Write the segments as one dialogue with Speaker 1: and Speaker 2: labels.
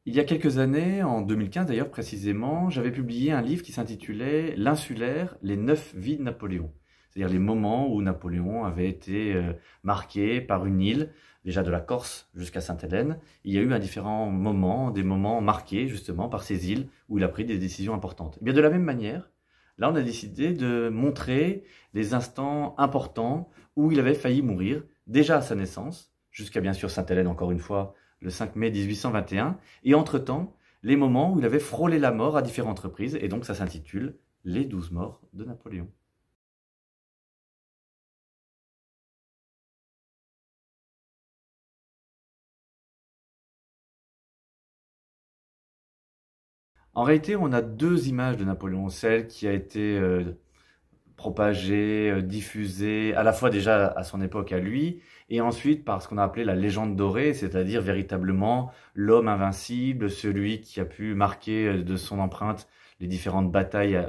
Speaker 1: Il y a quelques années, en 2015 d'ailleurs précisément, j'avais publié un livre qui s'intitulait L'Insulaire, les 9 vies de Napoléon. C'est-à-dire les moments où Napoléon avait été marqué par une île, déjà de la Corse jusqu'à Sainte-Hélène. Il y a eu à différents moments, des moments marqués justement par ces îles où il a pris des décisions importantes. Et bien de la même manière, là on a décidé de montrer des instants importants où il avait failli mourir, déjà à sa naissance, jusqu'à bien sûr Sainte-Hélène encore une fois, le 5 mai 1821, et entre-temps, les moments où il avait frôlé la mort à différentes reprises, et donc ça s'intitule Les 12 morts de Napoléon. En réalité, on a deux images de Napoléon, celle qui a été propagée, diffusée, à la fois déjà à son époque à lui, et ensuite par ce qu'on a appelé la légende dorée, c'est-à-dire véritablement l'homme invincible, celui qui a pu marquer de son empreinte les différentes batailles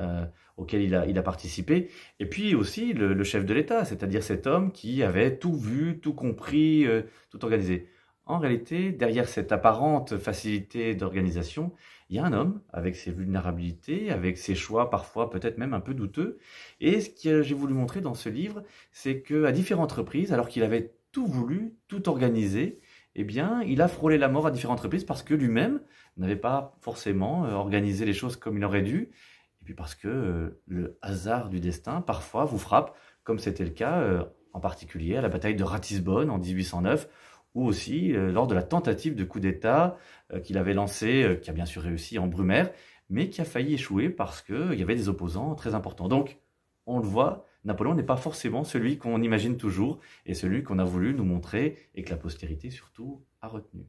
Speaker 1: auxquelles il a participé, et puis aussi le chef de l'État, c'est-à-dire cet homme qui avait tout vu, tout compris, tout organisé. En réalité, derrière cette apparente facilité d'organisation, il y a un homme avec ses vulnérabilités, avec ses choix parfois peut-être même un peu douteux, et ce que j'ai voulu montrer dans ce livre, c'est qu'à différentes reprises, alors qu'il avait tout voulu, tout organisé, eh bien, il a frôlé la mort à différentes reprises parce que lui-même n'avait pas forcément organisé les choses comme il aurait dû, et puis parce que le hasard du destin parfois vous frappe, comme c'était le cas en particulier à la bataille de Ratisbonne en 1809, ou aussi lors de la tentative de coup d'État qu'il avait lancée, qui a bien sûr réussi en Brumaire, mais qui a failli échouer parce qu'il y avait des opposants très importants. Donc, on le voit, Napoléon n'est pas forcément celui qu'on imagine toujours et celui qu'on a voulu nous montrer et que la postérité surtout a retenu.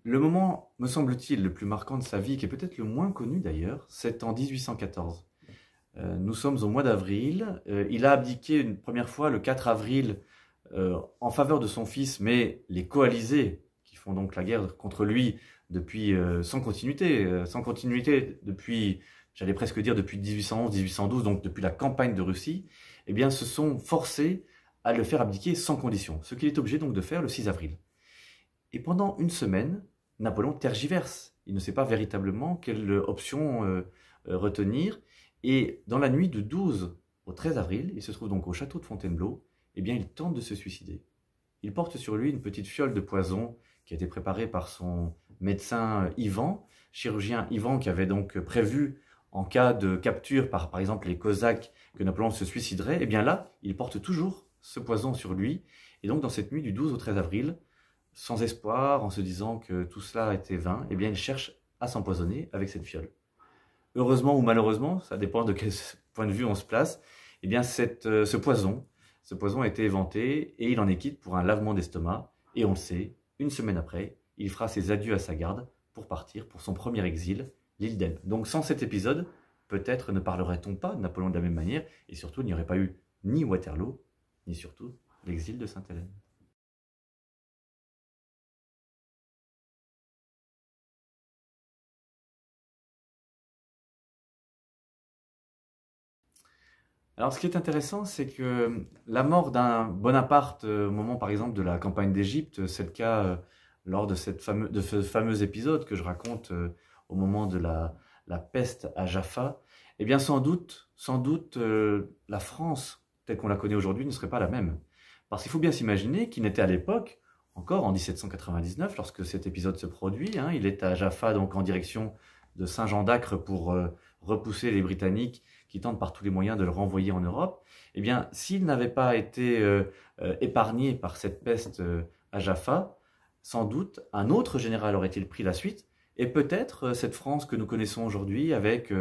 Speaker 1: Le moment, me semble-t-il, le plus marquant de sa vie, qui est peut-être le moins connu d'ailleurs, c'est en 1814. Nous sommes au mois d'avril. Il a abdiqué une première fois le 4 avril en faveur de son fils, mais les coalisés qui font donc la guerre contre lui depuis sans continuité depuis, j'allais presque dire depuis 1811-1812, donc depuis la campagne de Russie, eh bien se sont forcés à le faire abdiquer sans condition, ce qu'il est obligé donc de faire le 6 avril. Et pendant une semaine, Napoléon tergiverse. Il ne sait pas véritablement quelle option retenir. Et dans la nuit du 12 au 13 avril, il se trouve donc au château de Fontainebleau, eh bien il tente de se suicider. Il porte sur lui une petite fiole de poison qui a été préparée par son médecin Ivan, chirurgien Ivan qui avait donc prévu en cas de capture par exemple les Cosaques que Napoléon se suiciderait. Eh bien là, il porte toujours ce poison sur lui. Et donc dans cette nuit du 12 au 13 avril, sans espoir, en se disant que tout cela était vain, eh bien il cherche à s'empoisonner avec cette fiole. Heureusement ou malheureusement, ça dépend de quel point de vue on se place, eh bien ce poison a été éventé et il en est quitte pour un lavement d'estomac. Et on le sait, une semaine après, il fera ses adieux à sa garde pour partir pour son premier exil, l'île d'Elbe. Donc sans cet épisode, peut-être ne parlerait-on pas de Napoléon de la même manière, et surtout il n'y aurait pas eu ni Waterloo, ni surtout l'exil de Sainte-Hélène. Alors, ce qui est intéressant, c'est que la mort d'un Bonaparte au moment, par exemple, de la campagne d'Égypte, c'est le cas lors de de ce fameux épisode que je raconte au moment de la peste à Jaffa. Eh bien, sans doute, la France, telle qu'on la connaît aujourd'hui, ne serait pas la même. Parce qu'il faut bien s'imaginer qu'il n'était à l'époque, encore en 1799, lorsque cet épisode se produit, hein, il est à Jaffa, donc en direction de Saint-Jean d'Acre pour repousser les Britanniques qui tentent par tous les moyens de le renvoyer en Europe, eh bien, s'il n'avait pas été épargné par cette peste à Jaffa, sans doute un autre général aurait-il pris la suite, et peut-être cette France que nous connaissons aujourd'hui, avec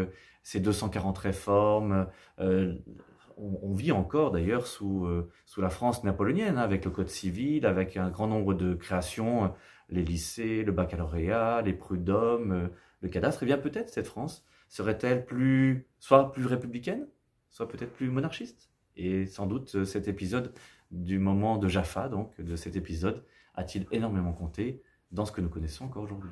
Speaker 1: ses 240 réformes, on vit encore d'ailleurs sous la France napoléonienne, hein, avec le Code civil, avec un grand nombre de créations, les lycées, le baccalauréat, les prud'hommes, le cadastre, et bien peut-être cette France serait-elle soit plus républicaine, soit peut-être plus monarchiste. Et sans doute cet épisode du moment de Jaffa, donc de cet épisode, a-t-il énormément compté dans ce que nous connaissons encore aujourd'hui.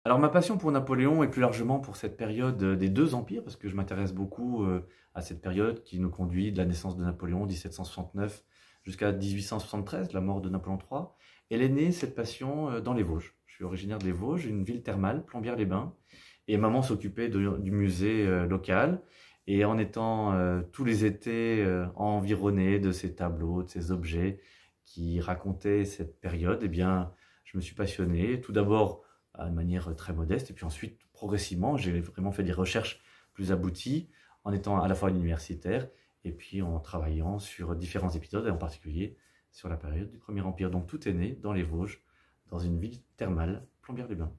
Speaker 1: Alors ma passion pour Napoléon et plus largement pour cette période des deux empires, parce que je m'intéresse beaucoup à cette période qui nous conduit de la naissance de Napoléon, 1769, jusqu'à 1873, la mort de Napoléon III. Elle est née, cette passion, dans les Vosges. Je suis originaire des Vosges, une ville thermale, Plombières-les-Bains, et maman s'occupait du musée local. Et en étant tous les étés environnée de ces tableaux, de ces objets qui racontaient cette période, eh bien, je me suis passionné, tout d'abord de manière très modeste. Et puis ensuite, progressivement, j'ai vraiment fait des recherches plus abouties en étant à la fois universitaire et puis en travaillant sur différents épisodes, et en particulier sur la période du Premier Empire. Donc tout est né dans les Vosges, dans une ville thermale, Plombières-les-Bains.